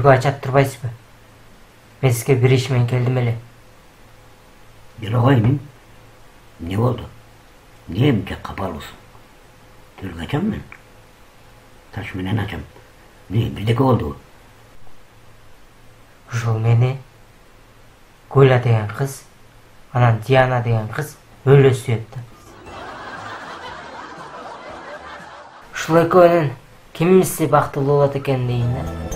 Тергөө ачат турбайсызбы? Мен сизге бир иш менен келдим эле. Yalagayım. Ne oldu? Niye mi kapalısın? Tülgü açam mı? Taş menen açam. Ne birdeki oldu? Ушул мени Гуля деген кыз, анан Диана деген кыз өлө сүйөт да. Ушул экөөнүн кимиси бактылуу болот экен дейин да.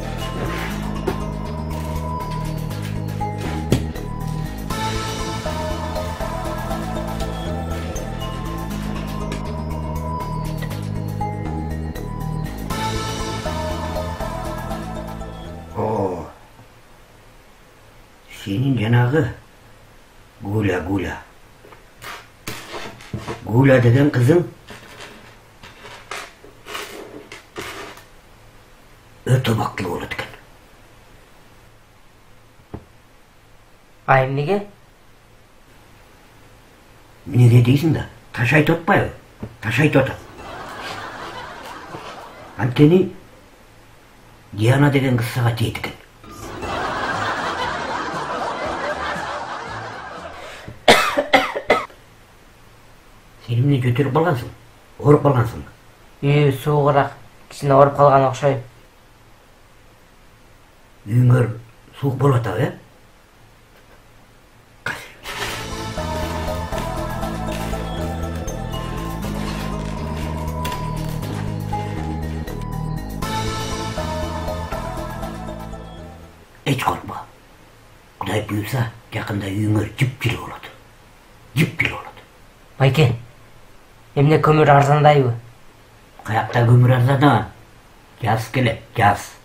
Senin cenahı Gula. Gula degen kızın öte baklı olatken. Ayım nege? Nege deysin da taşay tutmayı. Taşay tutar. Anteni Diana degen kız sağa teyitken. Selimni götürüp kalgansın. Orup kalgansın. Soğuğurak. Kişine orup kalgan okşayım. Үйүңөр суuk болот ау, э? Эч коркпо. Кудай буйрса, жакында үйүңөр жыпжыл болот. Жыпжыл болот. Байке, эмне көмүр арзандайбы? Каякта көмүр арзана? Жаз келет, жаз.